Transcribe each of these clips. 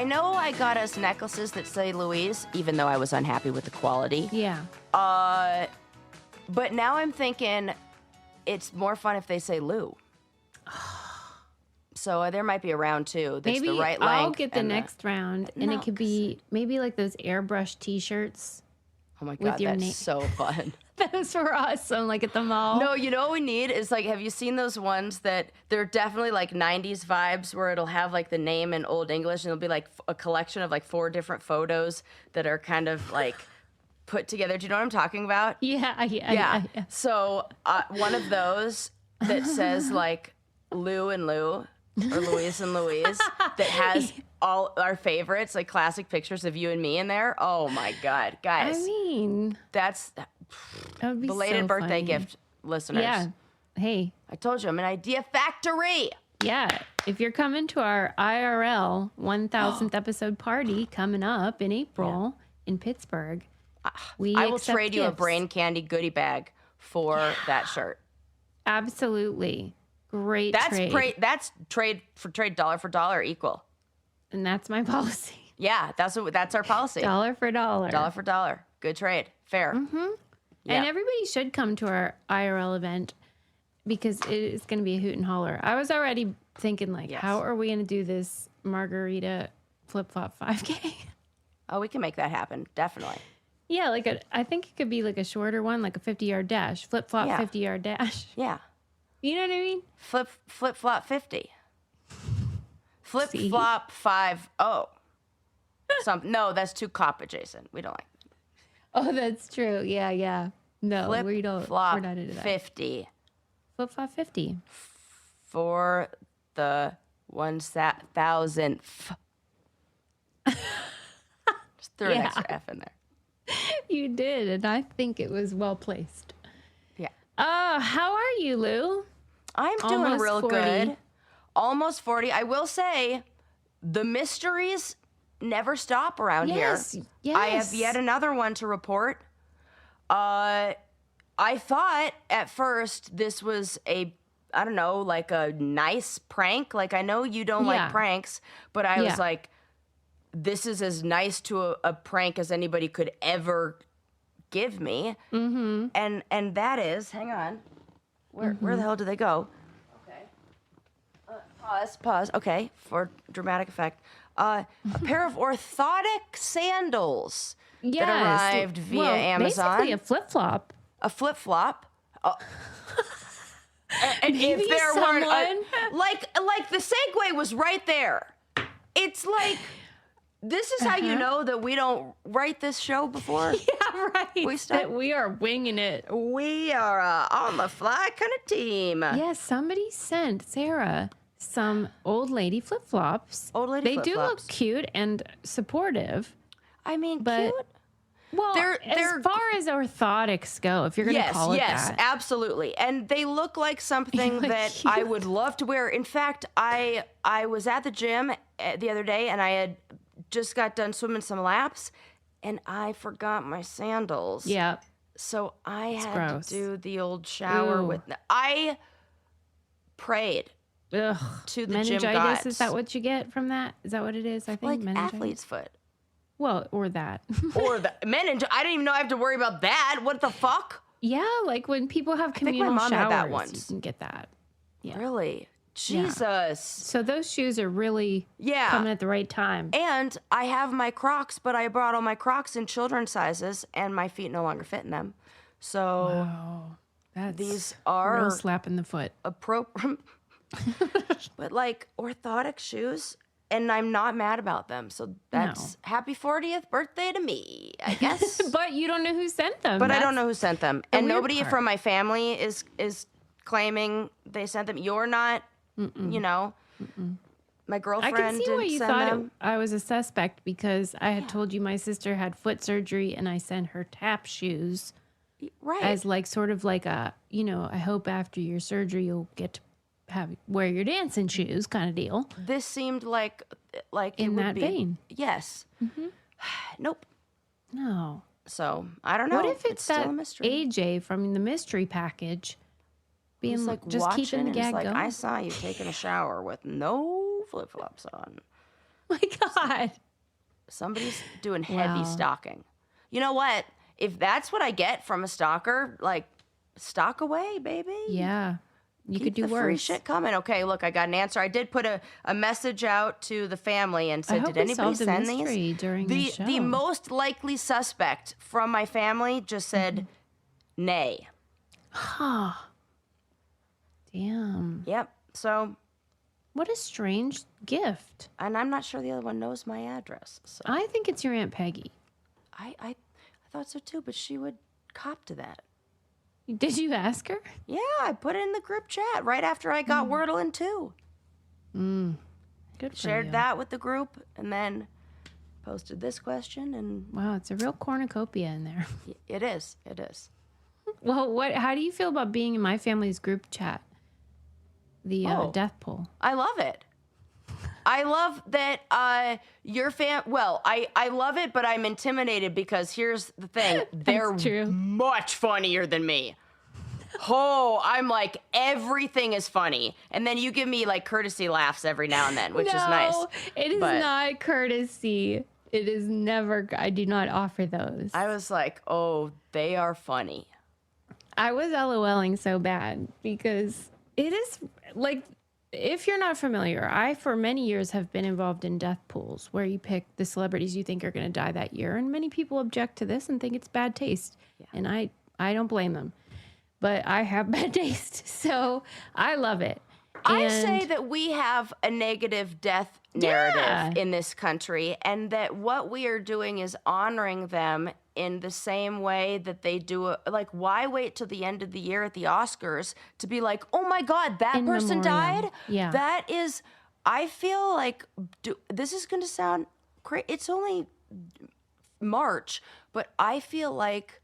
I know I got us necklaces that say Louise, even though I was unhappy with the quality. Yeah. But now I'm thinking it's more fun if they say Lou. So there might be a round two. That's Maybe the right length. I'll get the next round, and it could be maybe like those airbrush T-shirts. Oh my God, that's so fun. Those were awesome, like at the mall. No, you know what we need is like, have you seen those ones that they're definitely like 90s vibes where it'll have like the name in Old English and it'll be like a collection of like 4 different photos that are kind of like put together. Do you know what I'm talking about? Yeah. So one of those that says like Lou and Lou or Louise and Louise that has all our favorites, like classic pictures of you and me in there. Oh my God, guys. I mean, that's would be belated so birthday funny. gift, listeners. Yeah. Hey. I told you I'm an idea factory. Yeah. If you're coming to our IRL 1000th episode party coming up in April in Pittsburgh, I will trade you a brain candy goodie bag for that shirt. Absolutely. Great trade. That's trade dollar for dollar equal. And that's my policy. Yeah, that's our policy. Dollar for dollar. Dollar for dollar. Good trade. Fair. Mm-hmm. Yeah. And everybody should come to our IRL event because it is going to be a hoot and holler. I was already thinking, like, how are we going to do this margarita flip-flop 5K? Oh, we can make that happen. Definitely. Yeah, I think it could be like a shorter one, like a 50-yard dash. Flip-flop 50-yard dash. Yeah. You know what I mean? Flip-flop 50. Flip-flop 5-0. No, that's too cop adjacent. We don't like that. Oh, that's true. Yeah. No, we don't. Flip-flop we're not into that. 50. Flip-flop 50. For the 1000th. Just threw an extra F in there. You did, and I think it was well placed. Yeah. How are you, Lou? I'm doing real good. Almost 40. I will say the mysteries never stop around here. Yes. I have yet another one to report. I thought at first this was like a nice prank. Like, I know you don't like pranks, but I was like, this is as nice to a prank as anybody could ever give me. Mm-hmm. And that is, hang on. Where the hell do they go? Okay. Pause. Okay, for dramatic effect. A pair of orthotic sandals that arrived via Amazon. Basically a flip-flop. A flip-flop. And Maybe if there someone... weren't like the segue was right there. It's like, this is how you know that we don't write this show before. Yeah, right. We are winging it. We are on the fly kind of team. Yes, somebody sent Sarah some old lady flip-flops. They do look cute and supportive. I mean, but, cute. Well, as far as orthotics go, if you're going to call it that. Yes, absolutely. And they look like something that cute. I would love to wear. In fact, I was at the gym the other day, and I had just got done swimming some laps, and I forgot my sandals. Yeah. So I had to do the old shower with... I prayed to the gym gods. Meningitis, is that what you get from that? Is that what it is? I think like athlete's foot. Well, or that. Or the meningitis. I didn't even know I have to worry about that. What the fuck? Yeah, like when people have communal showers, had that once. You can get that. Yeah. Really? Jesus. Yeah. So those shoes are really coming at the right time. And I have my Crocs, but I brought all my Crocs in children's sizes, and my feet no longer fit in them. So these are a real slap in the foot. Appropriate. But like orthotic shoes, and I'm not mad about them. So that's happy 40th birthday to me, I guess. But you don't know who sent them. But I don't know who sent them. And nobody from my family is claiming they sent them. You're not, you know. My girlfriend I can see why you thought I I was a suspect because I had told you my sister had foot surgery and I sent her tap shoes. Right. As like sort of like a, I hope after your surgery you'll get to wear your dancing shoes kind of deal. This seemed like in that vein. Yes. Nope. No. So I don't know. What if it's that still a mystery. AJ from the mystery package being like just keeping the gag going? I saw you taking a shower with no flip flops on. My God. Somebody's doing heavy stalking. You know what? If that's what I get from a stalker, like, stalk away, baby. Yeah. You Keep could do the worse. free shit coming. Okay, look, I got an answer. I did put a message out to the family and said, I hope did we anybody solved a send mystery these? during the show. The most likely suspect from my family just said nay. Huh. Damn. Yep. So, What a strange gift. and I'm not sure the other one knows my address. So I think it's your Aunt Peggy. I thought so too, but she would cop to that. Did you ask her? Yeah, I put it in the group chat right after I got Wordle in 2. Good for Shared you. that with the group and then posted this question, and Wow, it's a real cornucopia in there. it is. It is. Well, how do you feel about being in my family's group chat? The death poll. I love it. I love that your well, I love it, but I'm intimidated because here's the thing. They're true. much funnier than me. Oh, I'm like, everything is funny. And then you give me like courtesy laughs every now and then, which is nice. It is not courtesy. It is never. I do not offer those. I was like, oh, they are funny. I was LOLing so bad because it is like, if you're not familiar, I, for many years, have been involved in death pools where you pick the celebrities you think are going to die that year. And many people object to this and think it's bad taste. Yeah. And I don't blame them. But I have bad taste. So I love it. I say that we have a negative death narrative in this country, and that what we are doing is honoring them in the same way that they do. Like, why wait till the end of the year at the Oscars to be like, oh my God, that person died? Yeah. That is, I feel like, this is going to sound crazy. It's only March, but I feel like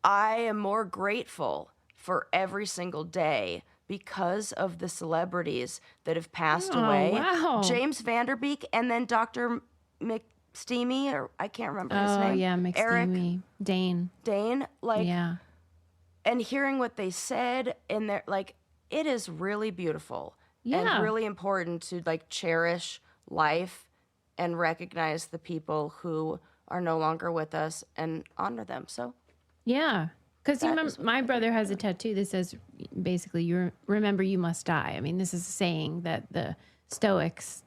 I am more grateful for every single day because of the celebrities that have passed away. Wow. James Vanderbeek, and then Dr. McSteamy, or I can't remember his name. Oh, yeah, McSteamy. Eric Dane. Like, yeah. And hearing what they said in there, like, it is really beautiful and really important to, like, cherish life and recognize the people who are no longer with us and honor them. So, yeah. Because my brother has a tattoo that says, basically, you remember you must die. I mean, this is a saying that the Stoics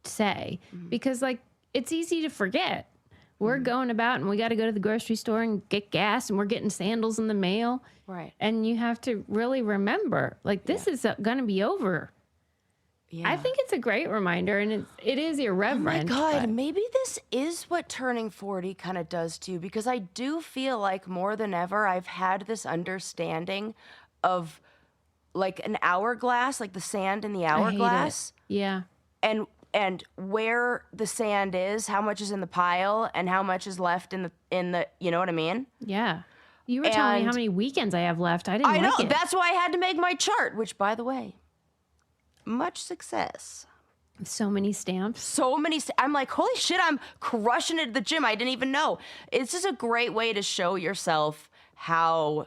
say. Because, like, it's easy to forget. We're going about and we got to go to the grocery store and get gas, and we're getting sandals in the mail. Right. And you have to really remember, like, this is going to be over. Yeah. I think it's a great reminder, and it is irreverent. Oh my God, maybe this is what turning 40 kind of does to you, because I do feel like more than ever I've had this understanding of, like, an hourglass, like the sand in the hourglass. Yeah. And where the sand is, how much is in the pile, and how much is left in the you know what I mean? Yeah. You were telling me how many weekends I have left. I know. That's why I had to make my chart, which, by the way, much success. So many stamps. I'm like, holy shit, I'm crushing it at the gym. I didn't even know. It's just a great way to show yourself how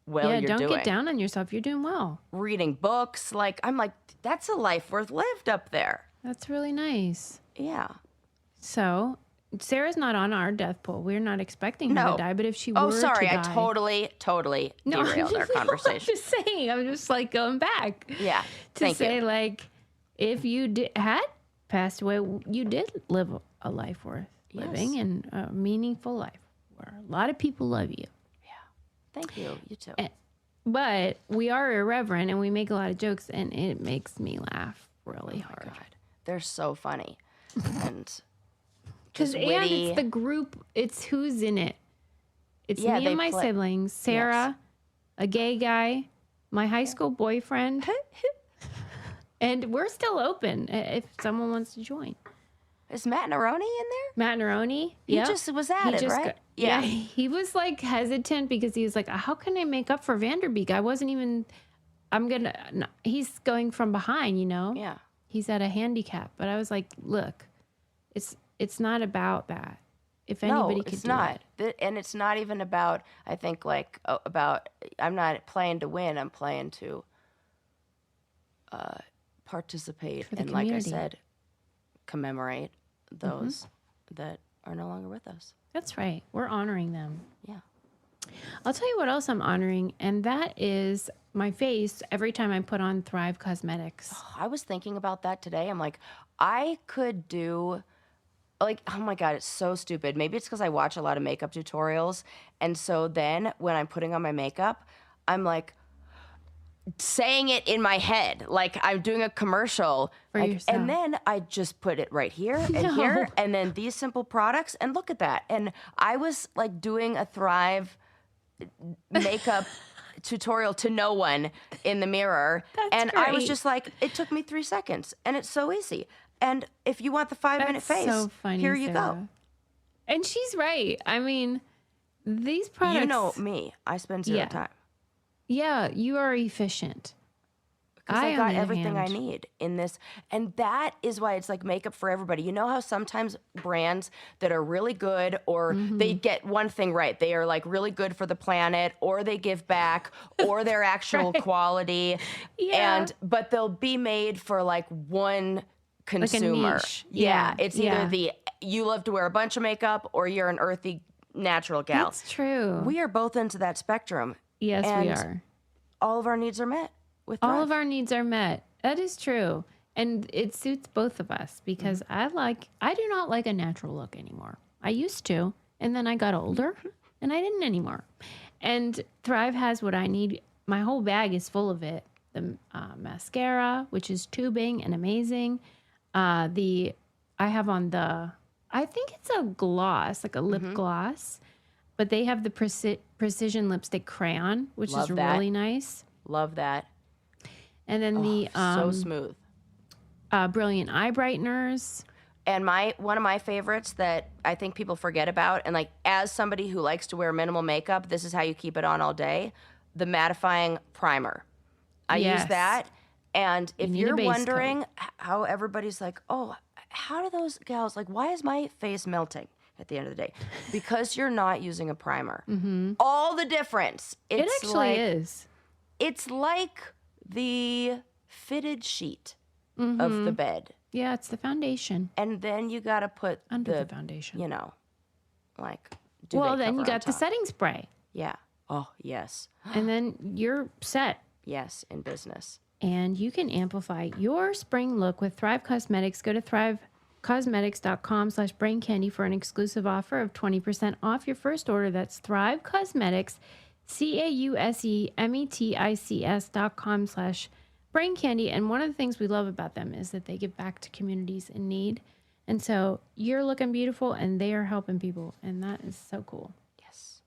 well you're doing. Yeah, don't get down on yourself. You're doing well. Reading books. Like, I'm like, that's a life worth lived up there. That's really nice. Yeah. So, Sarah's not on our death pool. We're not expecting her to die, but if she were to die... I totally derailed our conversation. I'm just saying. I'm just, like, going back. Yeah. To say, like, if you had passed away, you did live a life worth living, and a meaningful life where a lot of people love you. Yeah. Thank you. You too. But we are irreverent, and we make a lot of jokes, and it makes me laugh really hard. God. They're so funny. And... Because it's the group, it's who's in it. It's me and my siblings, Sarah, a gay guy, my high school boyfriend, and we're still open if someone wants to join. Is Matt Neroni in there? Matt Neroni, he just was at it, right? Yeah, he was like hesitant because he was like, how can I make up for Vanderbeek? I wasn't even, he's going from behind, you know? Yeah. He's at a handicap. But I was like, look, it's not about that. If anybody could do it. And it's not even about, I think, like, I'm not playing to win. I'm playing to participate and, like I said, commemorate. those that are no longer with us. That's right. We're honoring them. Yeah. I'll tell you what else I'm honoring, and that is my face every time I put on Thrive Cosmetics. I was thinking about that today. I'm like, I could do, like, oh my God, it's so stupid. Maybe it's because I watch a lot of makeup tutorials. And so then when I'm putting on my makeup, I'm like saying it in my head, like I'm doing a commercial. For yourself. And then I just put it right here and here. And then these simple products. And look at that. And I was like doing a Thrive makeup tutorial to no one in the mirror. And great. I was just like, it took me 3 seconds and it's so easy. And if you want the 5-minute face, so funny, here you Sarah. go. And she's right. I mean, these products. You know me. I spend zero time. Yeah, you are efficient. Because I got everything I need in this. And that is why it's like makeup for everybody. You know how sometimes brands that are really good or they get one thing right. They are like really good for the planet or they give back or they're actual quality. Yeah. But they'll be made for like one consumer. Like a niche. Yeah. It's either you love to wear a bunch of makeup or you're an earthy natural gal. That's true. We are both into that spectrum. Yes, we are. All of our needs are met. All of our needs are met. That is true. And it suits both of us because I do not like a natural look anymore. I used to, and then I got older and I didn't anymore. And Thrive has what I need. My whole bag is full of it. The mascara, which is tubing and amazing. I have on I think it's a gloss, like a lip gloss, but they have the precision lipstick crayon, which is really nice. Love that. And then so smooth. Brilliant eye brighteners. And one of my favorites that I think people forget about, and like as somebody who likes to wear minimal makeup, this is how you keep it on all day, the mattifying primer. I use that. And if you're wondering how everybody's like, oh, how do those gals, like, why is my face melting at the end of the day? Because you're not using a primer. All the difference. It actually is. It's like the fitted sheet of the bed. Yeah, it's the foundation. And then you got to put under the foundation. You know, like, then you got the setting spray. Yeah. Oh, yes. And then you're set. Yes, in business. And you can amplify your spring look with Thrive Cosmetics. Go to thrivecosmetics.com/braincandy for an exclusive offer of 20% off your first order. That's Thrive Cosmetics. CAUSEMETICS.com/braincandy. And one of the things we love about them is that they give back to communities in need. And so you're looking beautiful and they are helping people. And that is so cool. Yes.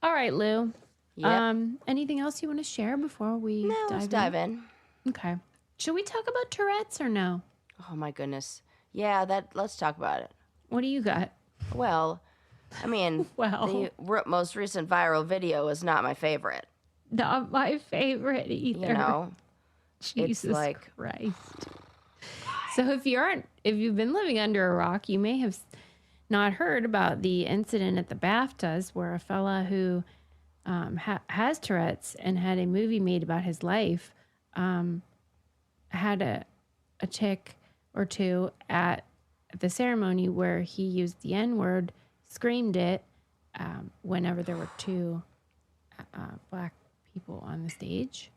All right, Lou. Yep. Anything else you want to share before we dive in? Okay. Should we talk about Tourette's or no? Oh my goodness. Yeah, let's talk about it. What do you got? Well, I mean, the most recent viral video is not my favorite. Not my favorite either. You know, Jesus Christ. So if you've been living under a rock, you may have not heard about the incident at the BAFTAs where a fella who has Tourette's and had a movie made about his life had a chick or two at the ceremony where he used the N-word, screamed it whenever there were two black people on the stage.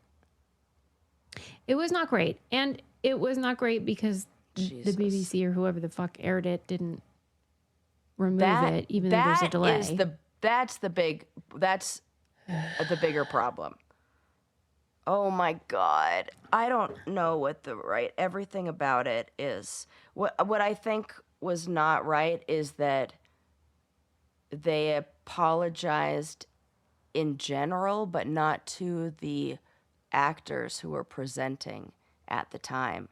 It was not great. And it was not great because the BBC or whoever the fuck aired it didn't remove it, even though there's a delay. That's the bigger problem. Oh my God. I don't know what everything about it is. What I think was not right is that they apologized in general, but not to the actors who were presenting at the time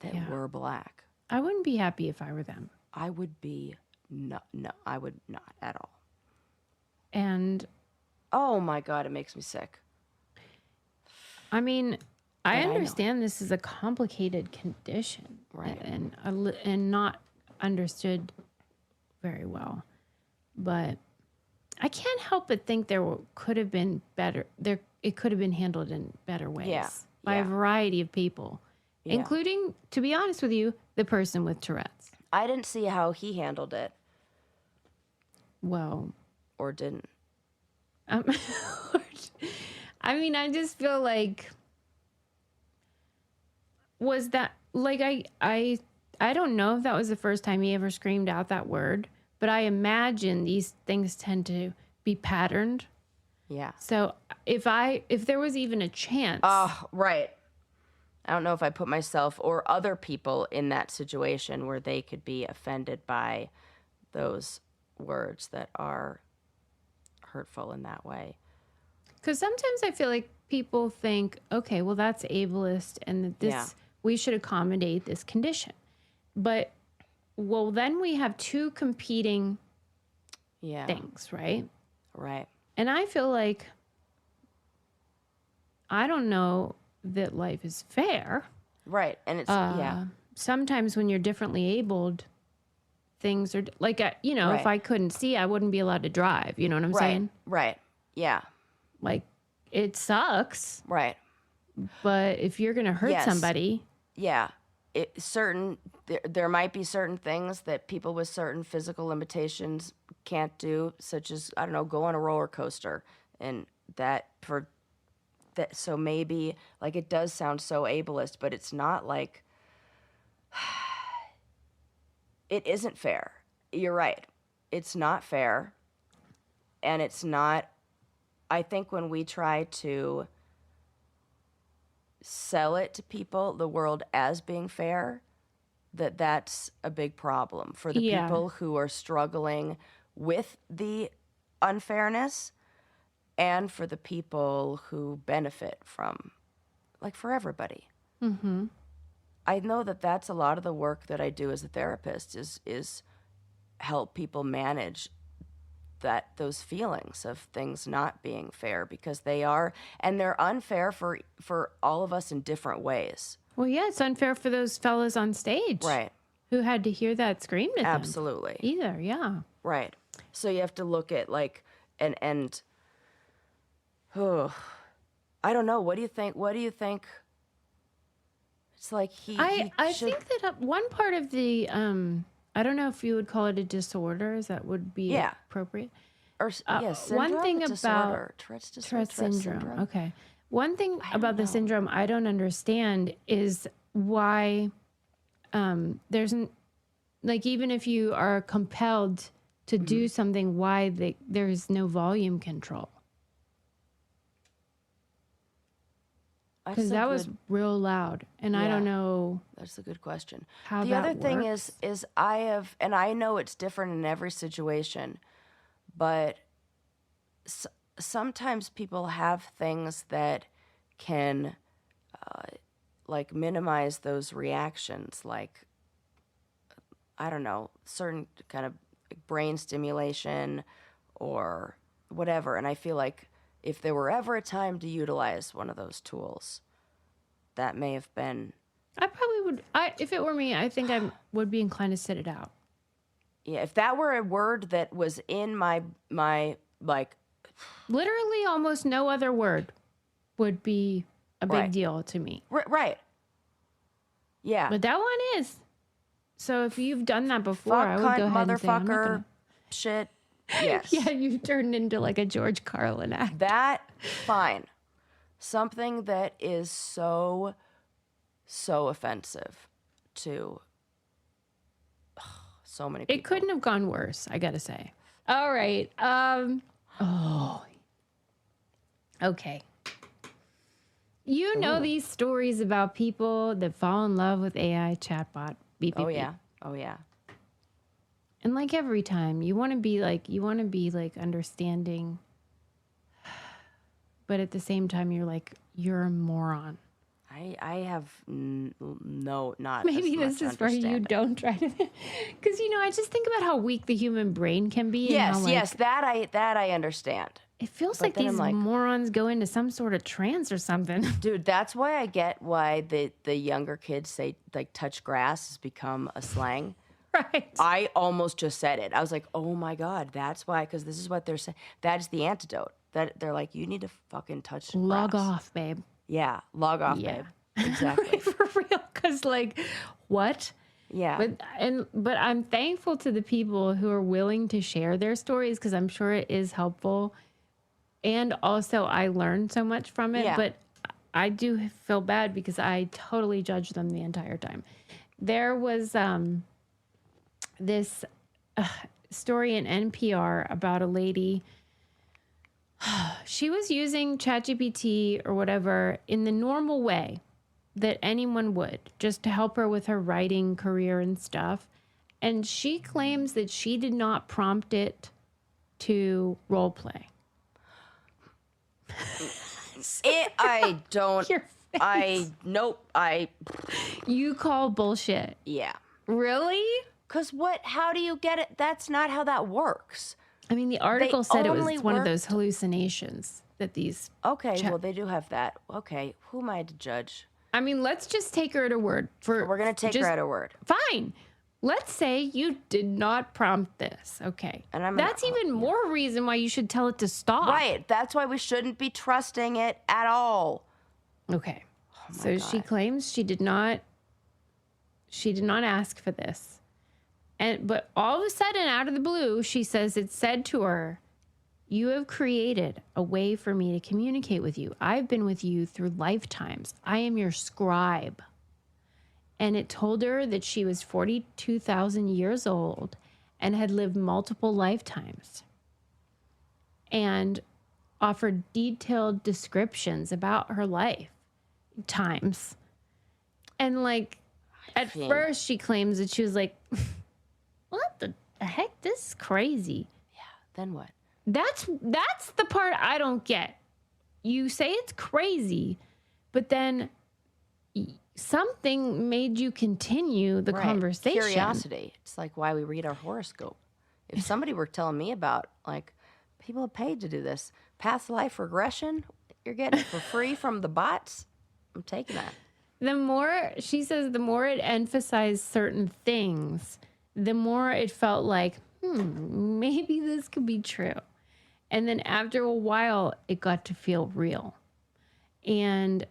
that were black. I wouldn't be happy if I were them. I would be I would not at all. And oh my God, it makes me sick. I mean, I understand this is a complicated condition, right? And not understood very well, but I can't help but think there could have been better. It could have been handled in better ways by a variety of people, including, to be honest with you, the person with Tourette's. I didn't see how he handled it. Well. Or didn't. I mean, I just feel like, was that, like, I don't know if that was the first time he ever screamed out that word, but I imagine these things tend to be patterned. Yeah. So if there was even a chance. Oh, right. I don't know if I put myself or other people in that situation where they could be offended by those words that are hurtful in that way. Because sometimes I feel like people think, okay, well, that's ableist and that this, we should accommodate this condition. But, well, then we have two competing things, right? Right. And I feel like, I don't know that life is fair. Right. And it's, sometimes when you're differently abled, things are like, if I couldn't see, I wouldn't be allowed to drive. You know what I'm saying? Right. Yeah. Like, it sucks. Right. But if you're going to hurt somebody. Yeah. There might be certain things that people with certain physical limitations can't do, such as, I don't know, go on a roller coaster. And so maybe, like, it does sound so ableist, but it's not like, it isn't fair. You're right. It's not fair. And it's not, I think when we try to sell it to people, the world as being fair, that's a big problem for the people who are struggling with the unfairness and for the people who benefit from, like, for everybody. Mm-hmm. I know that that's a lot of the work that I do as a therapist is help people manage those feelings of things not being fair, because they are, and they're unfair for all of us in different ways. Well, yeah, it's unfair for those fellas on stage. Right. Who had to hear that screamed at them. Absolutely. Either, yeah. Right. So you have to look at, like, and I don't know. What do you think? It's like I think that one part of the, I don't know if you would call it a disorder, as that would be appropriate. Or syndrome, one thing disorder. about Tourette syndrome. Okay. One thing about the syndrome I don't understand is why there's, like, even if you are compelled to do something, why there's no volume control. Because that was real loud, and I don't know. That's a good question. How the that other thing works. is and I know it's different in every situation, but sometimes people have things that can, like, minimize those reactions, like, I don't know, certain kind of brain stimulation or whatever. And I feel like if there were ever a time to utilize one of those tools, that may have been. I probably would. If it were me, I think I would be inclined to sit it out. Yeah, if that were a word that was in my like. Literally almost no other word would be a big deal to me. Right. Yeah. But that one is. So if you've done that before, I would go ahead and say, I'm not gonna... shit. Yes. Yeah, you turned into like a George Carlin act. That, fine. Something that is so offensive to so many people. It couldn't have gone worse, I gotta say. All right. Okay. You know these stories about people that fall in love with AI chatbot. Beep, beep, beep. Oh, yeah. And like every time, you want to be like understanding, but at the same time, you're like, you're a moron. I have not. Maybe this is where you don't try to, because I just think about how weak the human brain can be. Yes, and how, that I understand. It feels like these morons go into some sort of trance or something. Dude, that's why I get why the younger kids say, like, touch grass has become a slang. Right. I almost just said it. I was like, oh my God, that's why, because this is what they're saying. That's the antidote. That they're like, you need to fucking touch Log grass. off, babe. Yeah, log off, babe. Exactly. For real. was like, what? Yeah. But I'm thankful to the people who are willing to share their stories, because I'm sure it is helpful. And also I learned so much from it, Yeah. but I do feel bad because I totally judged them the entire time. There was this story in NPR about a lady. She was using ChatGPT or whatever in the normal way that anyone would, just to help her with her writing career and stuff. And she claims that she did not prompt it to role play. You call bullshit. Yeah. Really? Because how do you get it? That's not how that works. I mean, the article said it was one of those hallucinations that these... Okay, well, they do have that. Okay, who am I to judge? I mean, let's just take her at her word. We're going to take her at her word. Fine. Let's say you did not prompt this. Okay. And that's even more reason why you should tell it to stop. Right. That's why we shouldn't be trusting it at all. Okay. So she claims she did not ask for this. But all of a sudden, out of the blue, she says it said to her, "You have created a way for me to communicate with you. I've been with you through lifetimes. I am your scribe." And it told her that she was 42,000 years old and had lived multiple lifetimes, and offered detailed descriptions about her lifetimes. And like, at first she claims that she was like, what the heck? This is crazy. Yeah. Then what? That's the part I don't get. You say it's crazy, but then something made you continue the conversation. Curiosity. It's like why we read our horoscope. If somebody were telling me about, like, people have paid to do this, past life regression, you're getting it for free from the bots, I'm taking that. She says, the more it emphasized certain things, the more it felt like, maybe this could be true. And then after a while, it got to feel real. And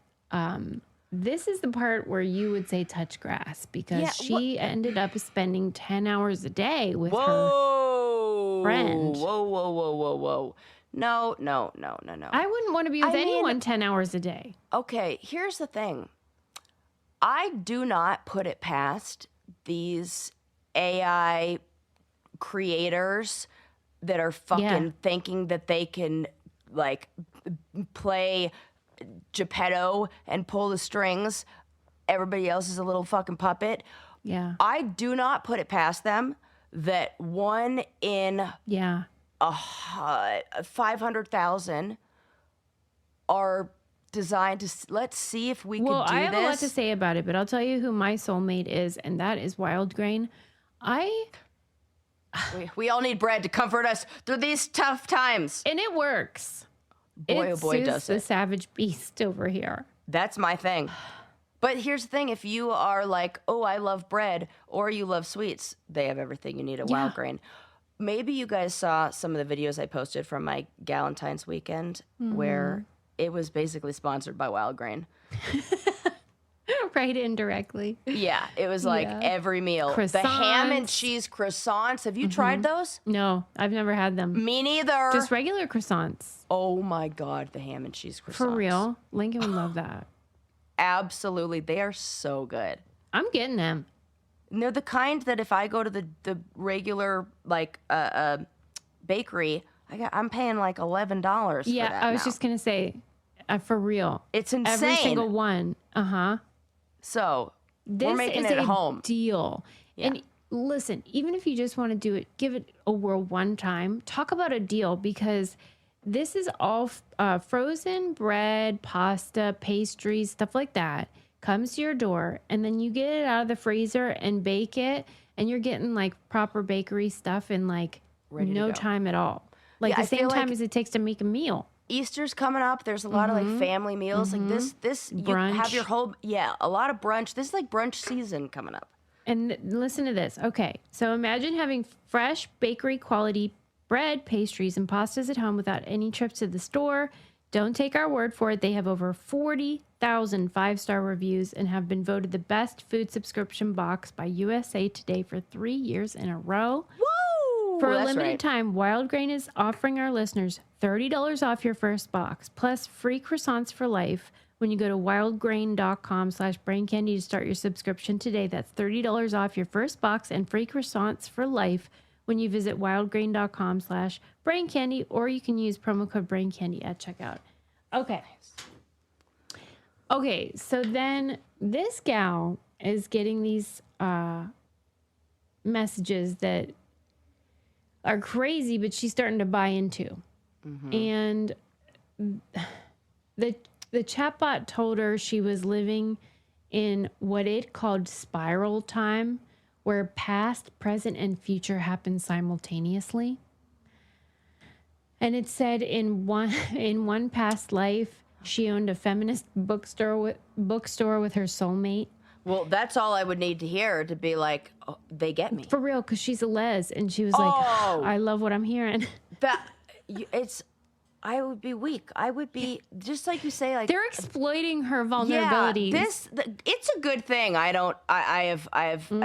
this is the part where you would say touch grass, because she ended up spending 10 hours a day with her friend. Whoa. No. I wouldn't want to be with anyone 10 hours a day. Okay, here's the thing. I do not put it past these AI creators that are fucking thinking that they can, like, play Geppetto and pull the strings. Everybody else is a little fucking puppet. Yeah. I do not put it past them that one in 500,000 are designed to, let's see if we could do this. Well, I have a lot to say about it, but I'll tell you who my soulmate is, and that is Wild Grain. We all need bread to comfort us through these tough times. And it works. Boy, oh boy, does it. The savage beast over here. That's my thing. But here's the thing. If you are like, oh, I love bread, or you love sweets, they have everything you need at Wild Grain. Maybe you guys saw some of the videos I posted from my Galentine's weekend, where it was basically sponsored by Wild Grain. Right, indirectly. Yeah, it was like every meal. Croissants. The ham and cheese croissants. Have you tried those? No, I've never had them. Me neither. Just regular croissants. Oh my God, the ham and cheese croissants. For real? Lincoln would love that. Absolutely. They are so good. I'm getting them. And they're the kind that if I go to the regular, like, bakery, I'm paying like $11 for that. Yeah, I was just going to say, for real. It's insane. Every single one. Uh-huh. So we're making it at home. Deal. Yeah. And listen, even if you just want to do it, give it a whirl one time. Talk about a deal, because this is all frozen bread, pasta, pastries, stuff like that. Comes to your door, and then you get it out of the freezer and bake it, and you're getting like proper bakery stuff in like no time at all. Like the same time as it takes to make a meal. Easter's coming up. There's a lot of like family meals. Like this you have your whole, a lot of brunch. This is like brunch season coming up. And listen to this. Okay. So imagine having fresh bakery quality bread, pastries, and pastas at home without any trips to the store. Don't take our word for it. They have over 40 100,000 5-star reviews and have been voted the best food subscription box by USA Today for 3 years in a row. Woo! For a That's limited right. time, Wild Grain is offering our listeners $30 off your first box, plus free croissants for life when you go to wildgrain.com/braincandy to start your subscription today. That's $30 off your first box and free croissants for life when you visit wildgrain.com/braincandy, or you can use promo code braincandy at checkout. Okay. Okay, so then this gal is getting these messages that are crazy, but she's starting to buy into. And the chatbot told her she was living in what it called spiral time, where past, present, and future happen simultaneously. And it said in one past life, she owned a feminist bookstore with her soulmate. Well, that's all I would need to hear to be like, oh, they get me. For real, because she's a les, and she was like, I love what I'm hearing. I would be weak. I would be, just like you say, like... They're exploiting her vulnerabilities. Yeah, it's a good thing. I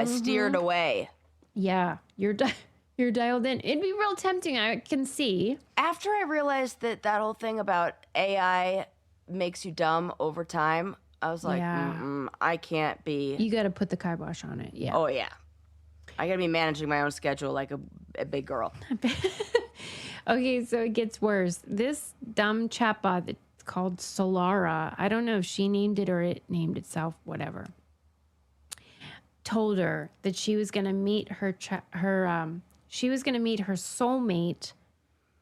steered away. Yeah, you're dialed in. It'd be real tempting, I can see. After I realized that whole thing about AI makes you dumb over time, I was like, I can't be... You got to put the kibosh on it, yeah. Oh, yeah. I got to be managing my own schedule like a big girl. Okay, so it gets worse. This dumb chatbot that's called Solara, I don't know if she named it or it named itself, whatever, told her that she was going to meet her soulmate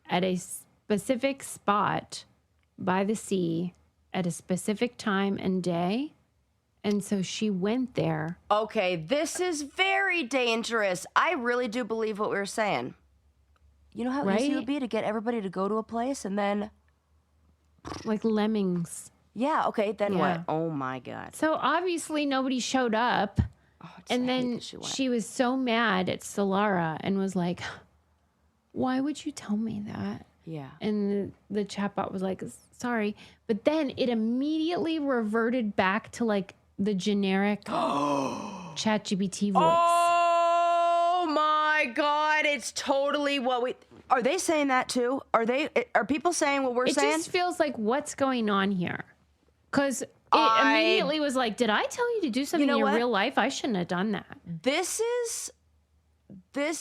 at a specific spot by the sea at a specific time and day. And so she went there. Okay, this is very dangerous. I really do believe what we were saying. You know how easy it would be to get everybody to go to a place and then... Like lemmings. Yeah, okay, then what? Oh my God. So obviously nobody showed up. And then she was so mad at Solara and was like, why would you tell me that? Yeah. And the chatbot was like, sorry. But then it immediately reverted back to like the generic ChatGPT voice. Oh my God, it's totally what we... Are they saying that too? Are people saying what we're saying? It just feels like, what's going on here? Because it immediately was like, did I tell you to do something in your real life? I shouldn't have done that. This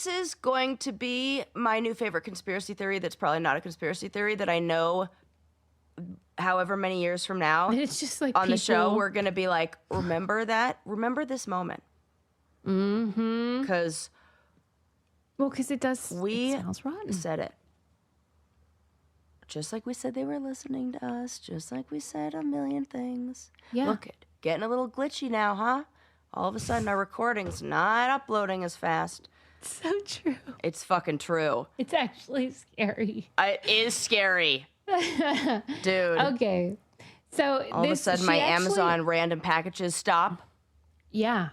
is going to be my new favorite conspiracy theory that's probably not a conspiracy theory that I know however many years from now. And it's just like on the show, we're going to be like, remember that? Remember this moment. Mm-hmm. Because... Well, because it smells rotten. Said it. Just like we said they were listening to us, just like we said a million things. Yeah. Look, getting a little glitchy now, huh? All of a sudden, our recording's not uploading as fast. So true. It's fucking true. It's actually scary. It is scary. Dude. Okay. So all of a sudden, my Amazon random packages stop. Yeah.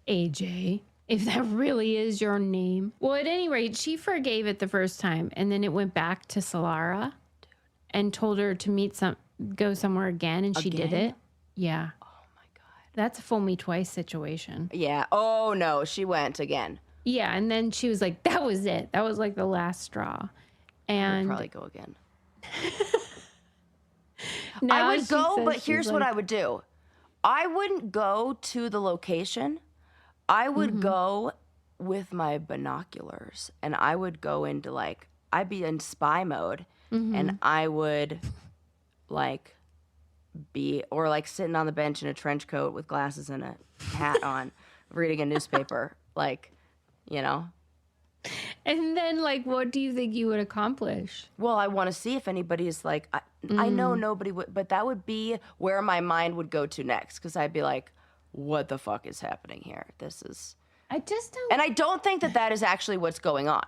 AJ. If that really is your name. Well, at any rate, she forgave it the first time, and then it went back to Solara and told her to go somewhere again, and she did it. Yeah. Oh my God. That's a fool me twice situation. Yeah. Oh no, she went again. Yeah, and then she was like, that was it. That was like the last straw. And I'd probably go again. I would go, but here's what I would do. I wouldn't go to the location. I would go with my binoculars, and I would go into I'd be in spy mode, and I would be sitting on the bench in a trench coat with glasses and a hat on, reading a newspaper, And then, what do you think you would accomplish? Well, I want to see if anybody is I know nobody would, but that would be where my mind would go to next, because I'd be like, what the fuck is happening here? I just don't... And I don't think that is actually what's going on.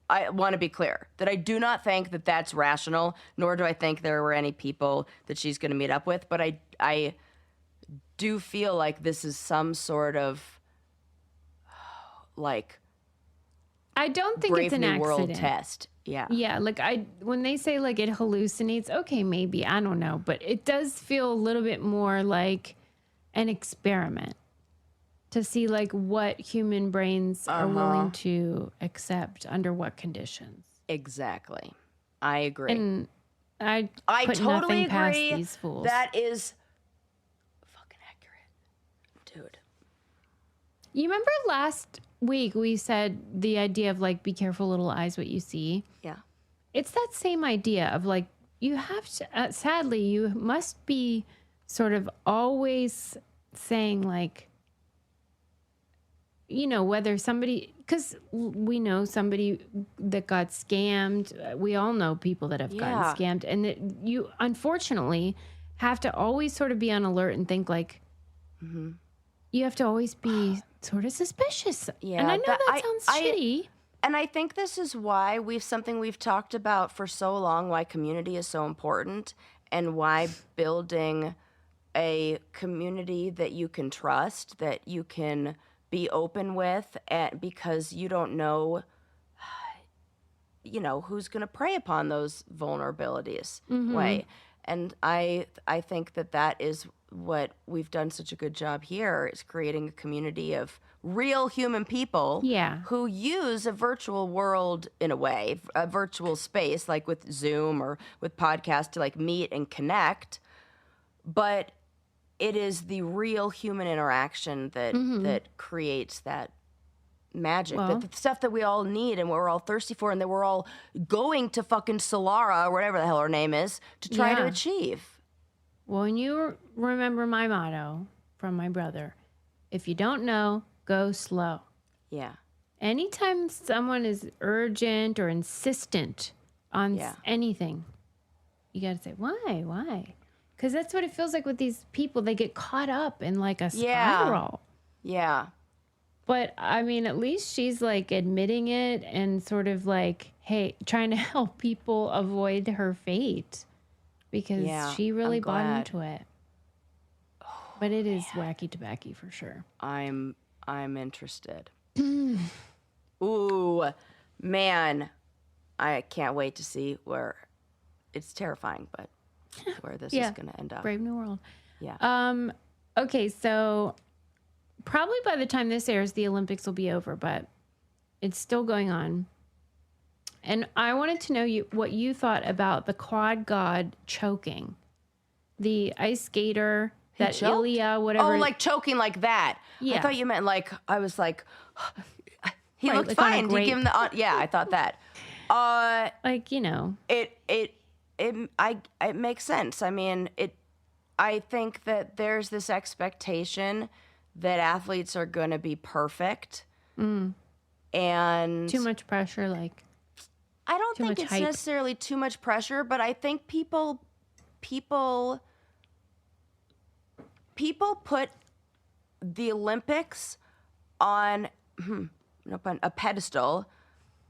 I want to be clear that I do not think that that's rational, nor do I think there were any people that she's going to meet up with. But I do feel like this is some sort of I don't think Brave it's an New accident. World test. Yeah. Yeah, like when they say like it hallucinates, okay, maybe, I don't know, but it does feel a little bit more like an experiment to see like what human brains are willing to accept under what conditions. Exactly. I agree. And I put totally nothing past agree. these fools. That is fucking accurate. Dude. You remember last week we said the idea of like, be careful, little eyes, what you see? Yeah. It's that same idea of like, you have to, sadly, you must be sort of always saying like, you know, whether somebody, because we know somebody that got scammed. We all know people that have gotten scammed. And that you, unfortunately, have to always sort of be on alert and think like, you have to always be sort of suspicious. Yeah. And I know that sounds shitty. And I think this is why something we've talked about for so long, why community is so important and why building a community that you can trust, that you can be open with, because you don't know, who's going to prey upon those vulnerabilities. Way. And I think that is what we've done such a good job here, is creating a community of real human people who use a virtual world in a way, a virtual space, like with Zoom or with podcasts, to like meet and connect. But it is the real human interaction that creates that magic, the stuff that we all need and what we're all thirsty for, and that we're all going to fucking Solara or whatever the hell her name is to try to achieve. Well, and you remember my motto from my brother: if you don't know, go slow. Yeah. Anytime someone is urgent or insistent on anything, you got to say, why? Because that's what it feels like with these people. They get caught up in like a spiral. Yeah. But I mean, at least she's like admitting it and sort of like, hey, trying to help people avoid her fate, because she really bought into it. But it is wacky tobacco for sure. I'm interested. Ooh, man. I can't wait to see where. It's terrifying, but where this is going to end up. Brave New World. Yeah. Okay, so probably by the time this airs, the Olympics will be over, but it's still going on. And I wanted to know what you thought about the quad god choking. The ice skater, that Ilya, whatever. Oh, like choking like that. Yeah. I thought you meant like, I was like, he looked like fine. Did you give him the, I thought that. Like, you know. It makes sense. I mean, I think that there's this expectation that athletes are going to be perfect. And too much pressure, like. I don't think it's necessarily too much pressure, but I think people put the Olympics on a pedestal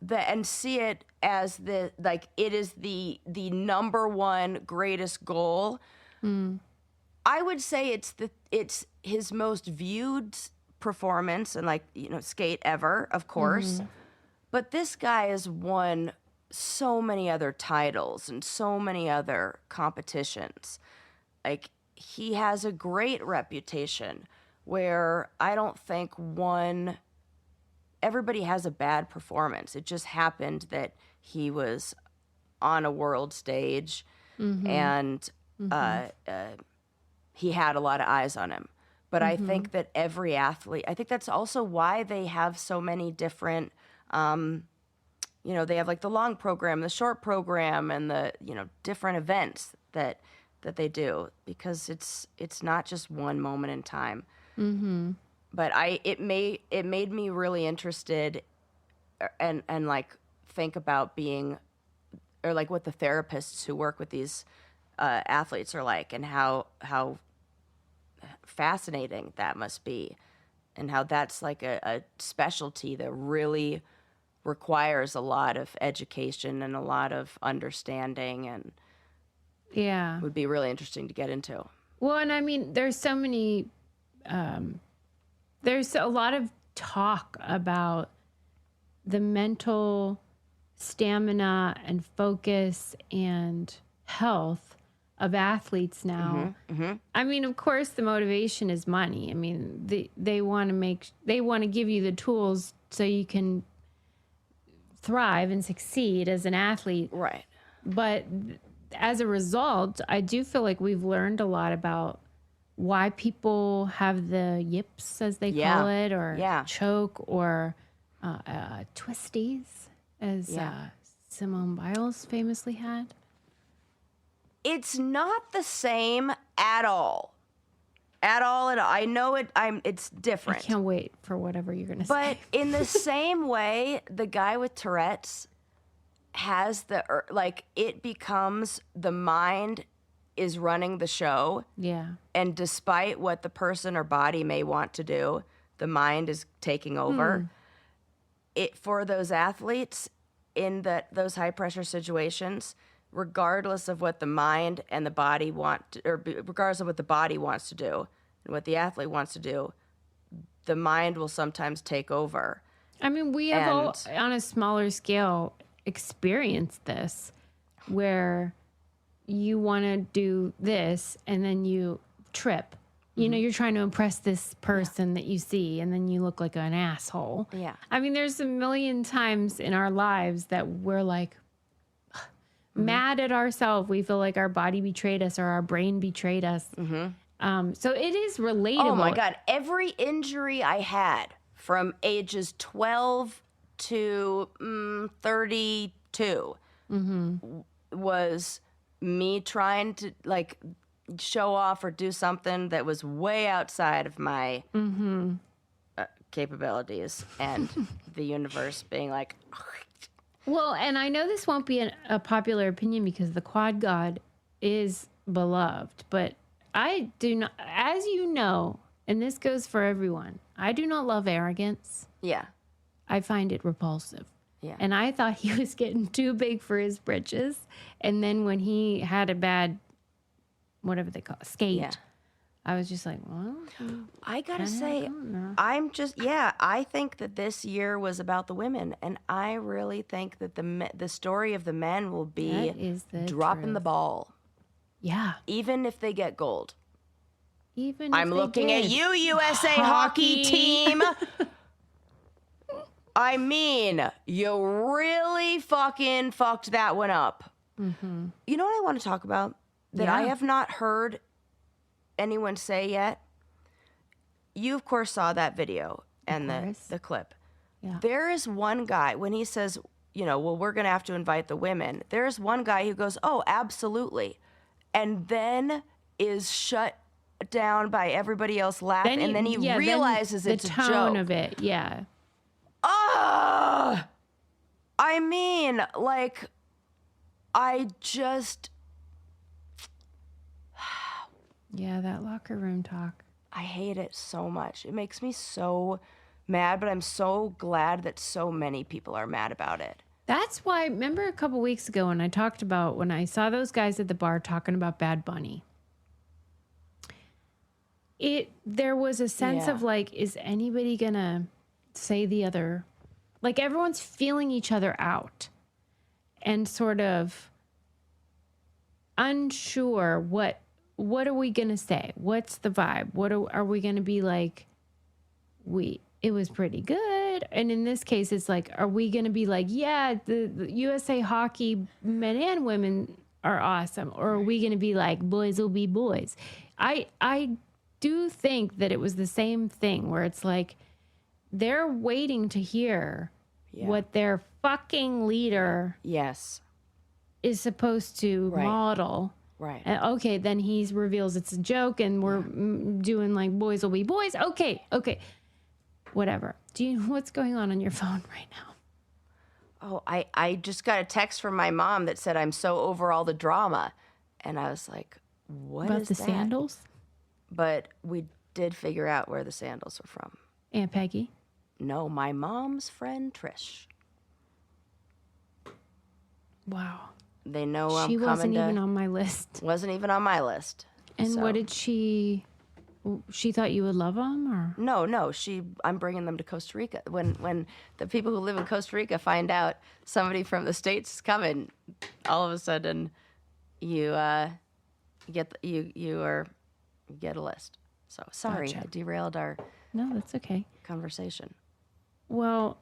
and see it as it is the number one greatest goal. I would say it's his most viewed performance and skate ever, of course. But this guy has won so many other titles and so many other competitions. Like, he has a great reputation where I don't think everybody has a bad performance. It just happened that he was on a world stage and he had a lot of eyes on him. But I think that every athlete, I think that's also why they have so many different, they have like the long program, the short program, and the, different events that they do, because it's not just one moment in time. But it made me really interested and like think about being, or like what the therapists who work with these athletes are like, and how fascinating that must be, and how that's like a specialty that really requires a lot of education and a lot of understanding, and would be really interesting to get into. Well, and I mean, there's so many, there's a lot of talk about the mental stamina and focus and health of athletes now. I mean, of course, the motivation is money. I mean, they want to give you the tools so you can thrive and succeed as an athlete. Right. But as a result, I do feel like we've learned a lot about why people have the yips, as they call it, or choke, or twisties, as Simone Biles famously had. It's not the same at all. At all. I know it. It's different. I can't wait for whatever you're going to say. But in the same way, the guy with Tourette's has it becomes the mind is running the show. Yeah. And despite what the person or body may want to do, the mind is taking over. For those athletes in those high pressure situations, regardless of what the mind and the body regardless of what the body wants to do and what the athlete wants to do, the mind will sometimes take over. I mean, we have all, on a smaller scale, experienced this, where you want to do this and then you trip. You know, you're trying to impress this person that you see, and then you look like an asshole. Yeah. I mean, there's a million times in our lives that we're like mad at ourselves. We feel like our body betrayed us or our brain betrayed us. So it is relatable. Oh my God. Every injury I had from ages 12 to 32 was me trying to show off or do something that was way outside of my capabilities, and the universe being like, well, and I know this won't be a popular opinion because the quad god is beloved, but I do not, as you know, and this goes for everyone, I do not love arrogance. Yeah. I find it repulsive. Yeah. And I thought he was getting too big for his britches. And then when he had a bad, whatever they call it, skate, I was just like, well, I gotta say, I think that this year was about the women, and I really think that the story of the men will be dropping the ball. Yeah. Even if they get gold. Even if I'm looking at you, USA hockey team. I mean, you really fucking fucked that one up. You know what I want to talk about that I have not heard anyone say yet? You, of course, saw that video and the clip. Yeah. There is one guy, when he says, well, we're going to have to invite the women, there's one guy who goes, oh, absolutely. And then is shut down by everybody else laughing. And then he realizes it's a joke. The tone of it, yeah. I mean, I just... Yeah, that locker room talk. I hate it so much. It makes me so mad, but I'm so glad that so many people are mad about it. That's why, remember a couple weeks ago when I talked about, when I saw those guys at the bar talking about Bad Bunny, there was a sense of is anybody gonna say the other, everyone's feeling each other out and sort of unsure what are we gonna say? What's the vibe? Are we gonna be like, it was pretty good? And in this case, it's are we gonna be like, yeah, the USA hockey men and women are awesome? Or are we gonna be like, boys will be boys? I do think that it was the same thing where it's they're waiting to hear what their fucking leader is supposed to model. Right. And okay, then he reveals it's a joke and we're doing boys will be boys. Okay. Whatever. What's going on your phone right now? Oh, I just got a text from my mom that said I'm so over all the drama. And I was like, what about is the that? Sandals? But we did figure out where the Sandals were from. Aunt Peggy? No, my mom's friend Trish. Wow. They know she wasn't even on my list. Wasn't even on my list. And what did she... She thought you would love them, or No. I'm bringing them to Costa Rica. When the people who live in Costa Rica find out somebody from the States is coming, all of a sudden, you get a list. So sorry, Gotcha. I derailed our no, that's okay. conversation. Well,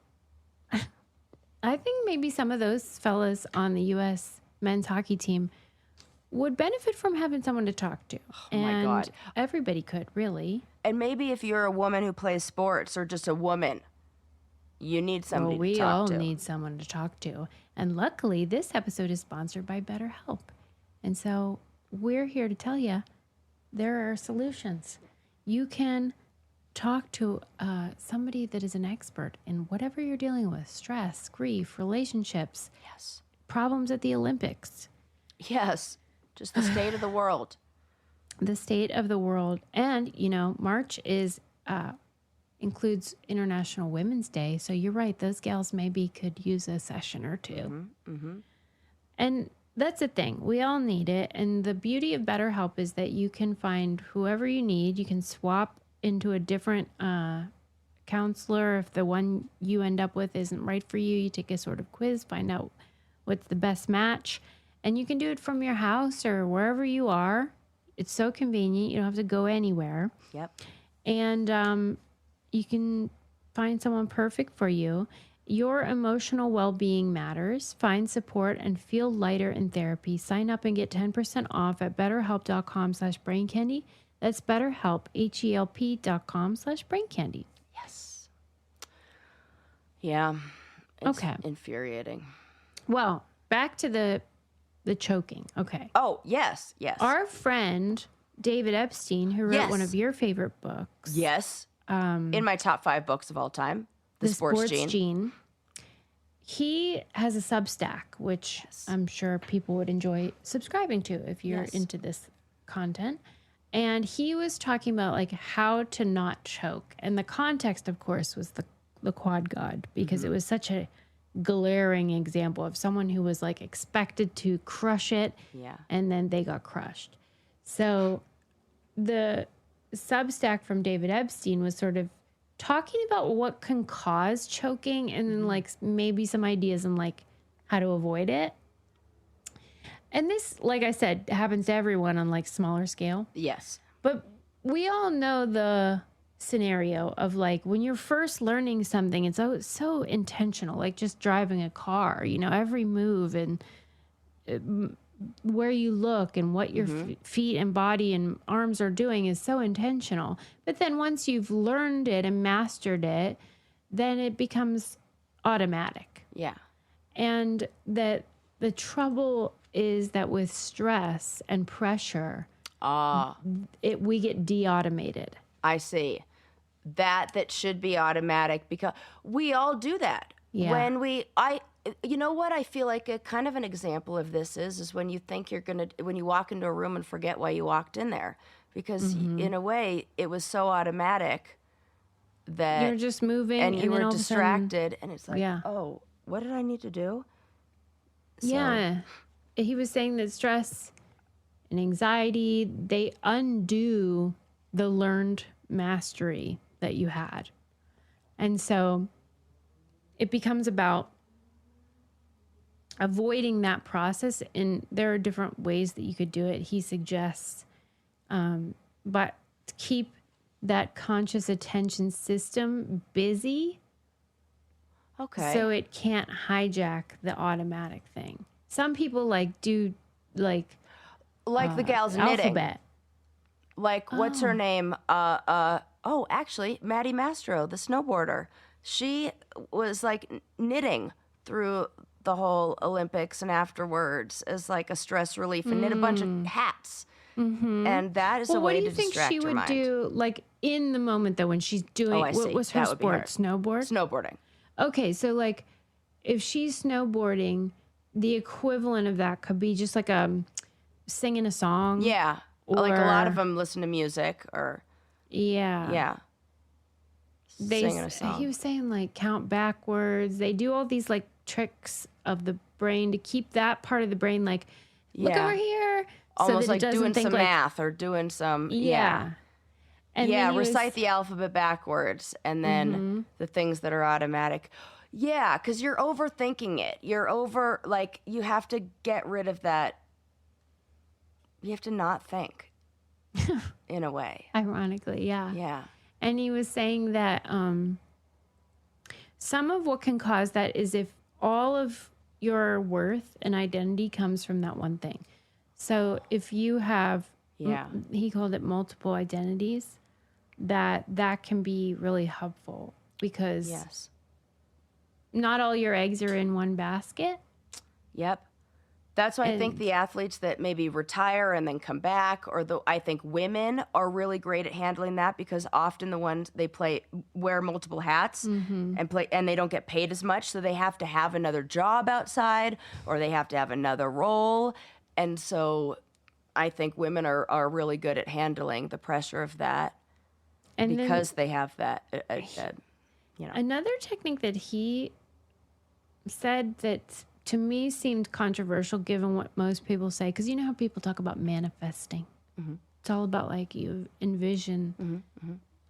I think maybe some of those fellas on the U.S. men's hockey team would benefit from having someone to talk to. Oh my God. Everybody could, really. And maybe if you're a woman who plays sports or just a woman, you need somebody We to talk all to. need someone to talk to. And luckily, this episode is sponsored by BetterHelp. And so we're here to tell you there are solutions. You can talk to somebody that is an expert in whatever you're dealing with: stress, grief, relationships, Yes. problems at the Olympics. Yes. Just the state of the world. The state of the world. And, March includes International Women's Day. So you're right. Those gals maybe could use a session or two. And that's the thing. We all need it. And the beauty of BetterHelp is that you can find whoever you need. You can swap into a different counselor. If the one you end up with isn't right for you, you take a sort of quiz, find out what's the best match. And you can do it from your house or wherever you are. It's so convenient. You don't have to go anywhere. Yep. And you can find someone perfect for you. Your emotional well-being matters. Find support and feel lighter in therapy. Sign up and get 10% off at betterhelp.com/braincandy. That's BetterHelp, HELP.com/braincandy. Yes. Yeah. It's Okay. infuriating. Well, back to the choking. Okay. Oh, yes. Our friend David Epstein, who wrote Yes. one of your favorite books. Yes. In my top 5 books of all time. The Sports Gene. He has a Substack, which I'm sure people would enjoy subscribing to if you're into this content. And he was talking about like how to not choke. And the context, of course, was the quad god, because it was such a glaring example of someone who was like expected to crush it. Yeah. And then they got crushed. So the Substack from David Epstein was sort of talking about what can cause choking and then like maybe some ideas on like how to avoid it. And this, like I said, happens to everyone on like smaller scale. Yes. But we all know the scenario of like when you're first learning something, it's so intentional, like just driving a car, every move and where you look and what your feet and body and arms are doing is so intentional. But then once you've learned it and mastered it, then it becomes automatic. Yeah. And that the trouble is that with stress and pressure, we get de-automated. I see. That should be automatic because we all do that. Yeah. You know what I feel like a kind of an example of this is when you think when you walk into a room and forget why you walked in there, because in a way it was so automatic that you're just moving and you then were all distracted and it's like, Yeah. oh, what did I need to do? So, Yeah. He was saying that stress and anxiety, they undo the learned mastery that you had. And so it becomes about avoiding that process. And there are different ways that you could do it. He suggests, but to keep that conscious attention system busy. Okay. So it can't hijack the automatic thing. Some people do the gals knitting. alphabet. Like, what's her name? Actually, Maddie Mastro, the snowboarder. She was like knitting through the whole Olympics and afterwards as like a stress relief and knit a bunch of hats. And that is a way to distract your mind. What do you think she would do, like in the moment though, when she's doing, what was her sport? Snowboard? Snowboarding. Okay, so like if she's snowboarding, the equivalent of that could be just like singing a song. Yeah. Like a lot of them listen to music or. Yeah. Singing a song. He was saying like count backwards. They do all these like tricks of the brain to keep that part of the brain like, look over here. Almost so that like it doesn't doing think some like, math or doing some. Yeah. And yeah, recite the alphabet backwards, and then the things that are automatic. Yeah, because you're overthinking it. You have to get rid of that. You have to not think, in a way. Ironically, yeah. Yeah. And he was saying that some of what can cause that is if all of your worth and identity comes from that one thing. So if you have, he called it multiple identities, that can be really helpful because not all your eggs are in one basket. Yep. That's why I think the athletes that maybe retire and then come back, I think women are really great at handling that, because often the ones they wear multiple hats and they don't get paid as much, so they have to have another job outside, or they have to have another role. And so I think women are really good at handling the pressure of that, and because they have that, Another technique that he said that to me seemed controversial given what most people say, because you know how people talk about manifesting. It's all about like you envision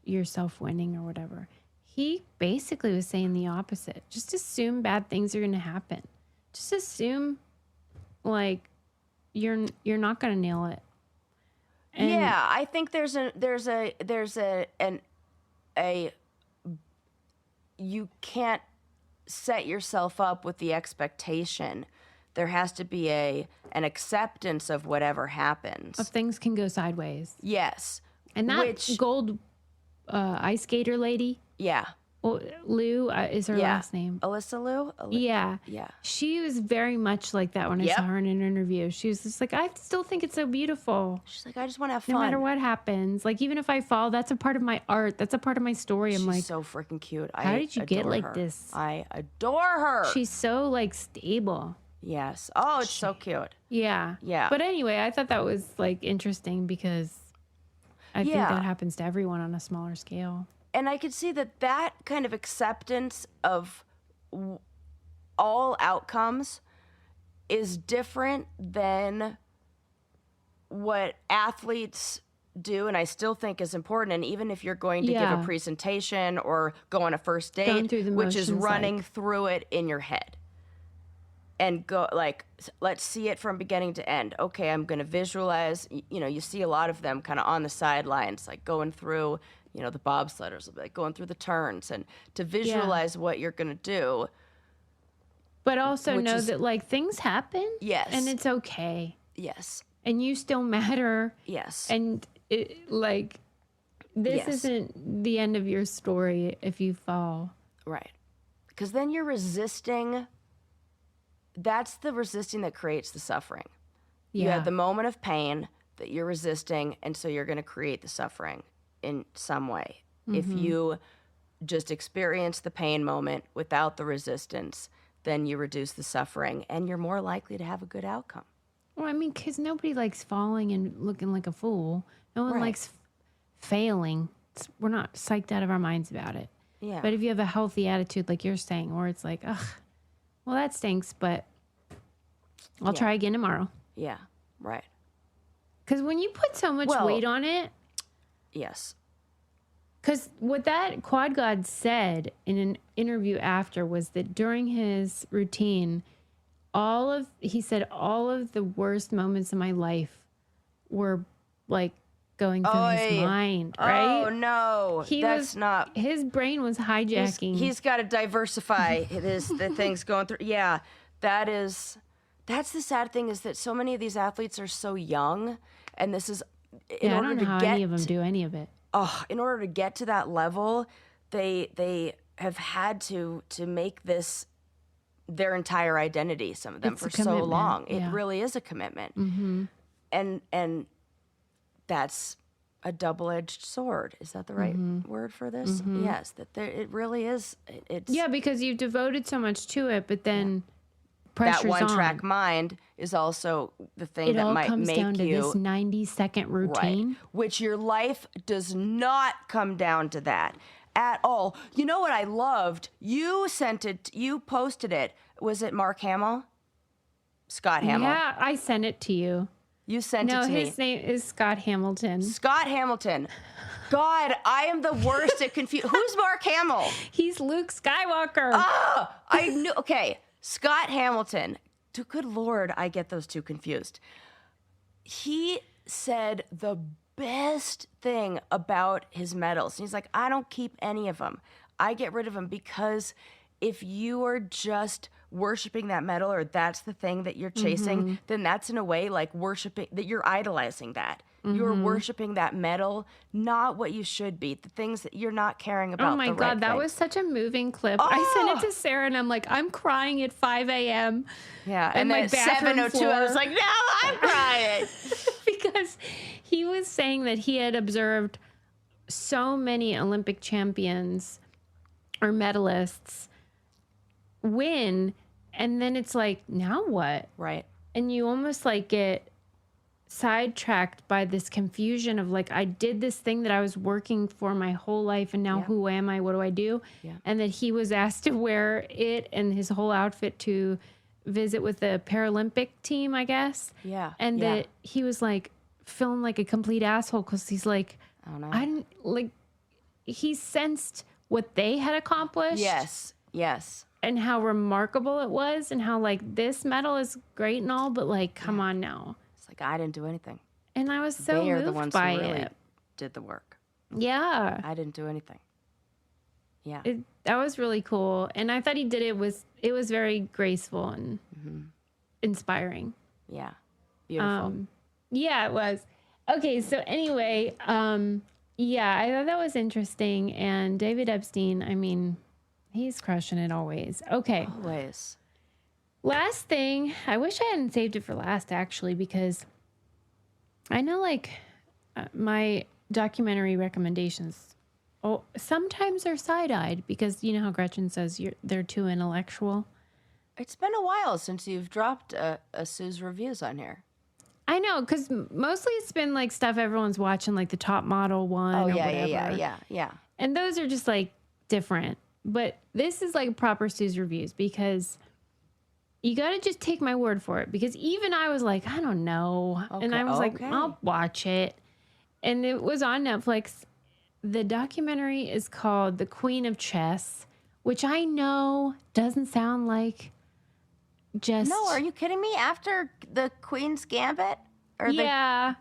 yourself winning or whatever. He basically was saying the opposite. Just assume bad things are going to happen. Just assume like you're not going to nail it. And yeah, I think you can't set yourself up with the expectation. There has to be an acceptance of whatever happens. Of things can go sideways. Yes. And that gold ice skater lady. Yeah. Well, Lou is her last name. Alyssa Lou? Yeah. Yeah. She was very much like that when I saw her in an interview. She was just like, I still think it's so beautiful. She's like, I just want to have fun. No matter what happens. Like, even if I fall, that's a part of my art. That's a part of my story. I'm like, she's so freaking cute. How did you get like this? I adore her. She's so like stable. Yes. Oh, it's so cute. Yeah. Yeah. But anyway, I thought that was like interesting I think that happens to everyone on a smaller scale. And I could see that kind of acceptance of all outcomes is different than what athletes do, and I still think is important. And even if you're going to give a presentation or go on a first date, which is running through it in your head. And go like, let's see it from beginning to end. Okay, I'm going to visualize. You see a lot of them kind of on the sidelines, like going through, the bobsledders, like going through the turns, and to visualize what you're going to do. But also know that like things happen. Yes. And it's okay. Yes. And you still matter. Yes. And this isn't the end of your story if you fall. Right. Because then you're resisting. That's the resisting that creates the suffering. You have the moment of pain that you're resisting, and so you're going to create the suffering in some way. If you just experience the pain moment without the resistance, then you reduce the suffering, and you're more likely to have a good outcome. Well, I mean, because nobody likes falling and looking like a fool. No one likes failing. We're not psyched out of our minds about it. Yeah. But if you have a healthy attitude, like you're saying, where it's like, ugh, well, that stinks, but I'll try again tomorrow. Yeah, right. Because when you put so much weight on it. Yes. Because what that quad god said in an interview after was that during his routine, he said all of the worst moments in my life were like going through his mind, right? Oh no, his brain was hijacking. He's got to diversify the things going through. Yeah, that's the sad thing, is that so many of these athletes are so young, and this is I don't know how any of them do any of it. In order to get to that level, they have had to make this their entire identity, some of them, for so long. It really is a commitment. Mm-hmm. And that's a double-edged sword. Is that the right word for this? Mm-hmm. Yes, it really is. It's because you've devoted so much to it, but then pressure's that one-track mind is also the thing that might make you... It all comes down to this 90-second routine. Right, which your life does not come down to that at all. You know what I loved? You posted it. Was it Mark Hamill? Scott Hamill. Yeah, I sent it to you. You sent it to me. No, his name is Scott Hamilton. Scott Hamilton. God, I am the worst at confusing. Who's Mark Hamill? He's Luke Skywalker. Oh, I knew. Okay, Scott Hamilton. Good Lord, I get those two confused. He said the best thing about his medals. He's like, I don't keep any of them. I get rid of them because if you are just worshiping that medal or that's the thing that you're chasing, then that's in a way like worshiping, that you're idolizing that. You're worshiping that medal, not what you should be. The things that you're not caring about. Oh my God, that was such a moving clip. I sent it to Sarah and I'm like, I'm crying at 5 a.m. Yeah, and then at 7:02, I was like, no, I'm crying. Because he was saying that he had observed so many Olympic champions or medalists win, and then it's like, now what? Right. And you almost like get sidetracked by this confusion of like, I did this thing that I was working for my whole life, and now who am I? What do I do? Yeah. And that he was asked to wear it and his whole outfit to visit with the Paralympic team, I guess. Yeah. And that he was like feeling like a complete asshole because he's like, oh, no. I didn't like, he sensed what they had accomplished. Yes. And how remarkable it was, and how like this medal is great and all, but like, come on now. It's like, I didn't do anything. And I was so They are moved the ones by who really it. did the work. Yeah. I didn't do anything. Yeah. That was really cool. And I thought he did it was very graceful and inspiring. Yeah. Beautiful. Yeah, it was. Okay, so anyway, yeah, I thought that was interesting. And David Epstein, I mean, he's crushing it always. Okay. Always. Last thing, I wish I hadn't saved it for last, actually, because I know, like, my documentary recommendations, sometimes they're side-eyed, because you know how Gretchen says they're too intellectual. It's been a while since you've dropped a Sue's reviews on here. I know, because mostly it's been, like, stuff everyone's watching, like the Top Model one or whatever. Yeah. And those are just, like, different. But this is, like, proper Sue's reviews, because you got to just take my word for it, because even I was like, I don't know. Okay, and I was like, I'll watch it. And it was on Netflix. The documentary is called The Queen of Chess, which I know doesn't sound like just... No, are you kidding me? After the Queen's Gambit?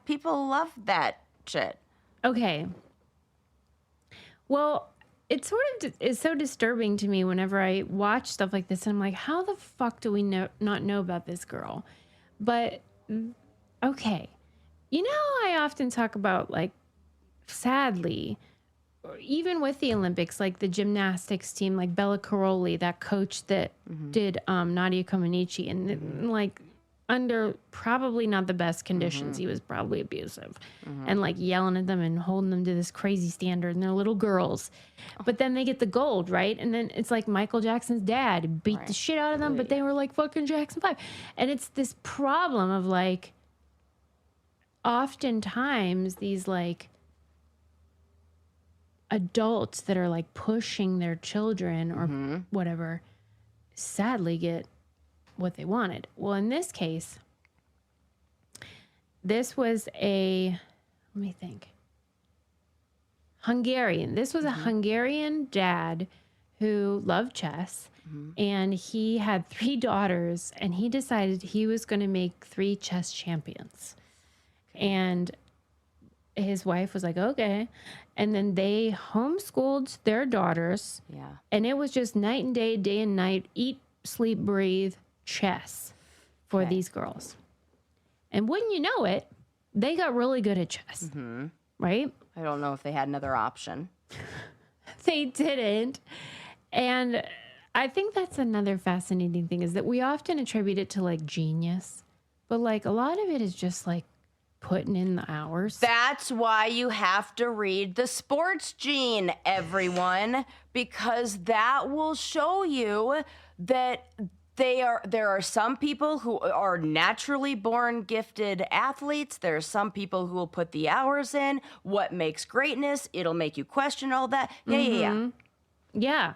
People love that shit. Okay. Well, it sort of is so disturbing to me whenever I watch stuff like this. And I'm like, how the fuck do we not know about this girl? But, okay. You know how I often talk about, like, sadly, or even with the Olympics, like the gymnastics team, like Bella Caroli, that coach that did Nadia Comaneci, and like under probably not the best conditions, he was probably abusive and like yelling at them and holding them to this crazy standard, and they're little girls. But then they get the gold, right? And then it's like Michael Jackson's dad beat the shit out of them, but they were like fucking Jackson 5. And it's this problem of like, oftentimes these like adults that are like pushing their children or whatever sadly get what they wanted. Well, in this case, this was let me think, Hungarian. This was a Hungarian dad who loved chess, and he had 3 daughters, and he decided he was going to make 3 chess champions. And his wife was like, okay. And then they homeschooled their daughters. Yeah. And it was just night and day and night, eat, sleep, breathe, chess for these girls. And wouldn't you know it, they got really good at chess. Right? I don't know if they had another option. They didn't. And I think that's another fascinating thing, is that we often attribute it to like genius. But like a lot of it is just like putting in the hours. That's why you have to read The Sports Gene, everyone, because that will show you that there are some people who are naturally born gifted athletes. There are some people who will put the hours in. What makes greatness? It'll make you question all that. Yeah.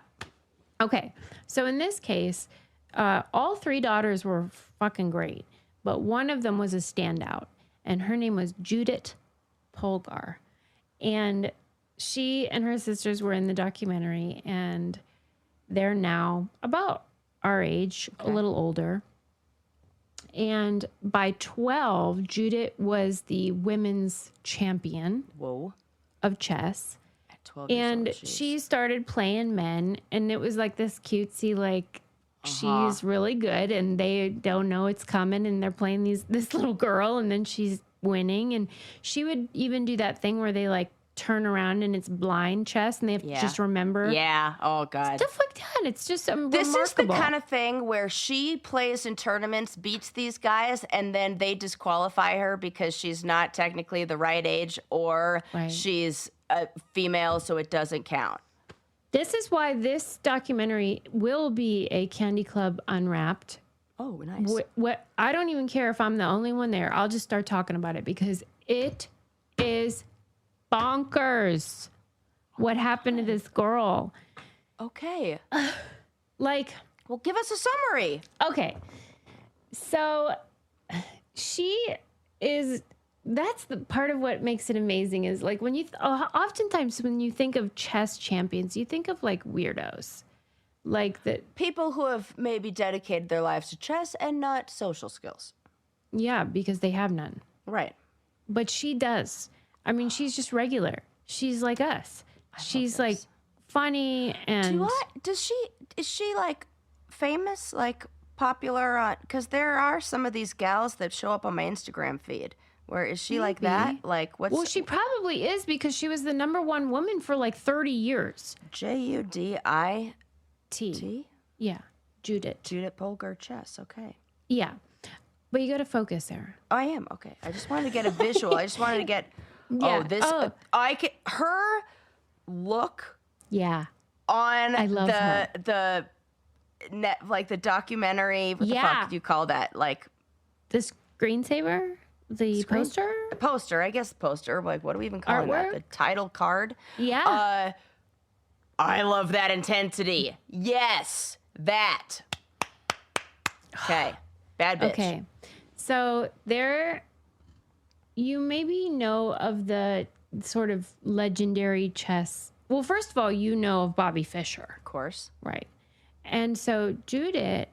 Okay. So in this case, all 3 daughters were fucking great, but one of them was a standout. And her name was Judit Polgar. And she and her sisters were in the documentary, and they're now about our age, a little older. And by 12, Judit was the women's champion of chess. At 12 years And old, she started playing men, and it was like this cutesy, like, she's really good, and they don't know it's coming, and they're playing this little girl, and then she's winning. And she would even do that thing where they, like, turn around and it's blind chess, and they have to just remember. Yeah. Oh, God. Stuff like that. It's just remarkable. This is the kind of thing where she plays in tournaments, beats these guys, and then they disqualify her because she's not technically the right age, or she's a female, so it doesn't count. This is why this documentary will be a Candy Club Unwrapped. Oh, nice. What I don't even care if I'm the only one there. I'll just start talking about it because it is bonkers. What happened to this girl? Okay. Like, well, give us a summary. Okay. So she is, that's the part of what makes it amazing is like when you, oftentimes when you think of chess champions, you think of like weirdos. Like that. People who have maybe dedicated their lives to chess and not social skills. Yeah, because they have none. Right. But she does. I mean, she's just regular. She's like us. She's like funny and. Is she like famous, like popular on? Because there are some of these gals that show up on my Instagram feed. Where is she like that? Like what's? Well, she probably is because she was the #1 woman for like 30 years. Judit. Yeah, Judit. Judit Polgar chess. Okay. Yeah, but you got to focus, Sarah. I am okay. I just wanted to get a visual. I just wanted to get. Yeah. Oh, this. I can. Her look. Yeah. On I love her. the net, like the documentary. What the fuck do you call that? Like the screensaver, the poster. The poster. I guess poster. Like what do we even call that? The title card. Yeah. I love that intensity. Yes, that. Okay, bad bitch. Okay, so there, you maybe know of the sort of legendary chess. Well, first of all, you know of Bobby Fischer. Of course. Right. And so Judit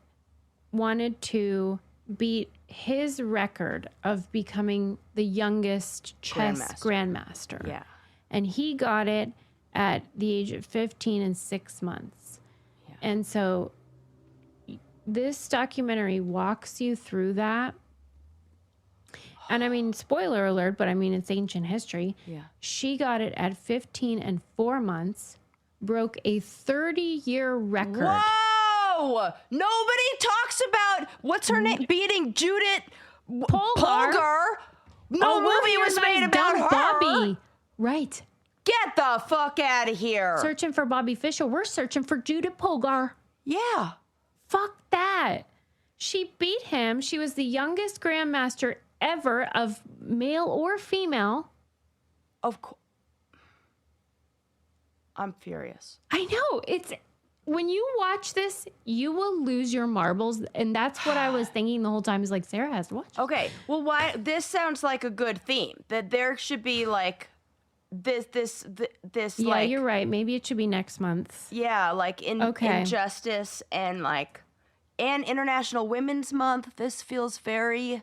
wanted to beat his record of becoming the youngest chess grandmaster. Yeah. And he got it at the age of 15 and 6 months. Yeah. And so this documentary walks you through that. And I mean, spoiler alert, but I mean, it's ancient history. Yeah. She got it at 15 and 4 months, broke a 30-year record. Whoa! Nobody talks about, what's her name? Beating Judit Polgar. No movie was made about her. Bobby. Right. Get the fuck out of here. Searching for Bobby Fischer. We're searching for Judit Polgar. Yeah. Fuck that. She beat him. She was the youngest grandmaster ever of male or female. Of course. I'm furious. I know. It's when you watch this, you will lose your marbles. And that's what I was thinking the whole time is like, Sarah has to watch. Okay. Well, why? This sounds like a good theme. That there should be like this yeah, like. You're right. Maybe it should be next month. Yeah. Like injustice and like, and International Women's Month. This feels very,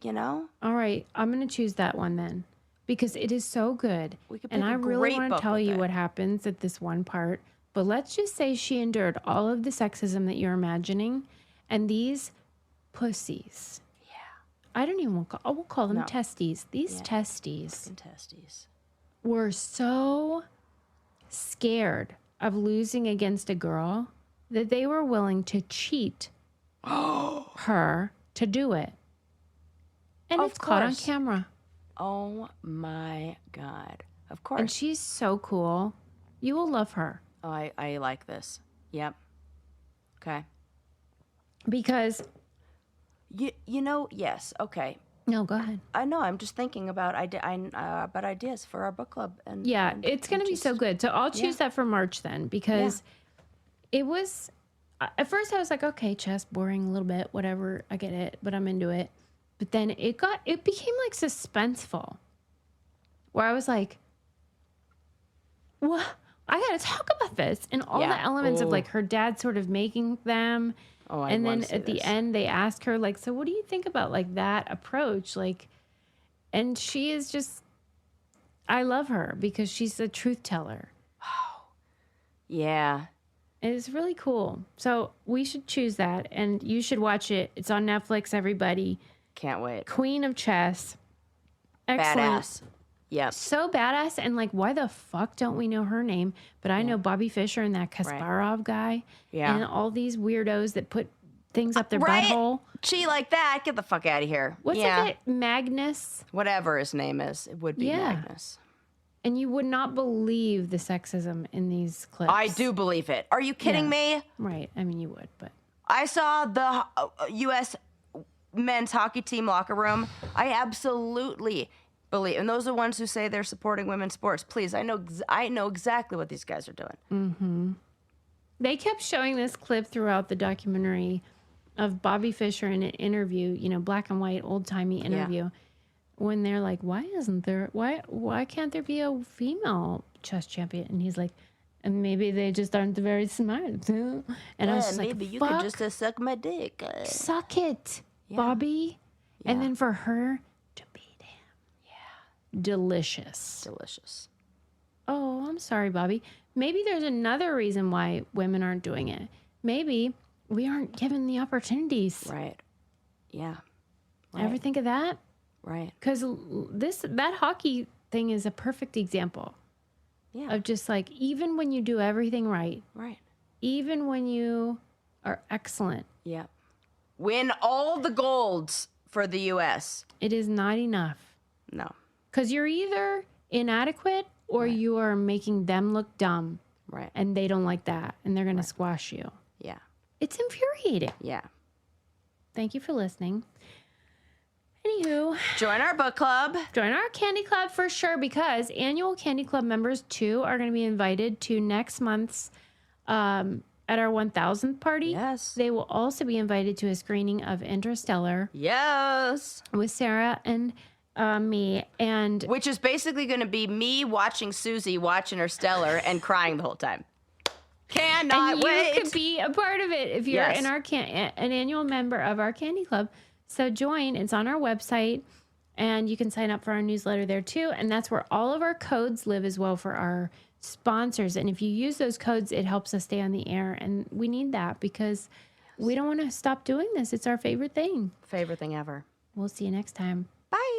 you know. All right. I'm going to choose that one then. Because it is so good. And I really want to tell you what happens at this one part. But let's just say she endured all of the sexism that you're imagining. And these pussies. Yeah. I don't even want to call, we'll call them testes. These testes. Testes. Were so scared of losing against a girl that they were willing to cheat her to do it. And it's caught on camera. Oh my God. Of course. And she's so cool. You will love her. Oh, I like this. Yep. Okay. Because you know, yes. Okay. No, go ahead. I know. I'm just thinking about ideas for our book club. And it's going to be so good. So I'll choose that for March then, because it was, at first I was like, okay, chess, boring a little bit, whatever. I get it, but I'm into it. But then it became like suspenseful, where I was like, well, I got to talk about this and all the elements of like her dad sort of making them. Oh, I and want then to see at the this. end, they ask her like, so what do you think about like that approach? Like, and she is just, I love her because she's a truth teller. Yeah. It's really cool. So we should choose that and you should watch it. It's on Netflix, everybody. Can't wait. Queen of Chess. Excellent. Badass. Yep. So badass. And like, why the fuck don't we know her name? But I know Bobby Fischer and that Kasparov guy. Yeah. And all these weirdos that put things up their Right? butthole. She like that. Get the fuck out of here. What's it? Magnus? Whatever his name is. It would be Magnus. And you would not believe the sexism in these clips. I do believe it. Are you kidding me? Right. I mean, you would, but. I saw the U.S. men's hockey team locker room. I absolutely believe, and those are the ones who say they're supporting women's sports. Please, I know exactly what these guys are doing. Mm-hmm. They kept showing this clip throughout the documentary of Bobby Fischer in an interview, you know, black and white, old timey interview, when they're like, why can't there be a female chess champion? And he's like, and maybe they just aren't very smart. And I was just maybe like, you could just suck my dick. Suck it, Bobby. Yeah. And then for her to beat him. Yeah. Delicious. Oh, I'm sorry, Bobby. Maybe there's another reason why women aren't doing it. Maybe we aren't given the opportunities. Right. Yeah. Right. Ever think of that? Right. Because that hockey thing is a perfect example. Yeah. Of just like, even when you do everything right. Right. Even when you are excellent. Yeah. Win all the golds for the U.S. It is not enough. No. Because you're either inadequate or you are making them look dumb. Right. And they don't like that. And they're going to squash you. Yeah. It's infuriating. Yeah. Thank you for listening. Anywho. Join our book club. Join our candy club for sure, because annual candy club members too are going to be invited to next month's at our 1000th party. Yes. They will also be invited to a screening of Interstellar. Yes. With Sarah and me, and which is basically going to be me watching Susie watch Interstellar and crying the whole time. Cannot wait. You could be a part of it if you're in our an annual member of our candy club. So join. It's on our website, and you can sign up for our newsletter there too. And that's where all of our codes live as well for our sponsors. And if you use those codes, it helps us stay on the air. And we need that because we don't want to stop doing this. It's our favorite thing. Favorite thing ever. We'll see you next time. Bye.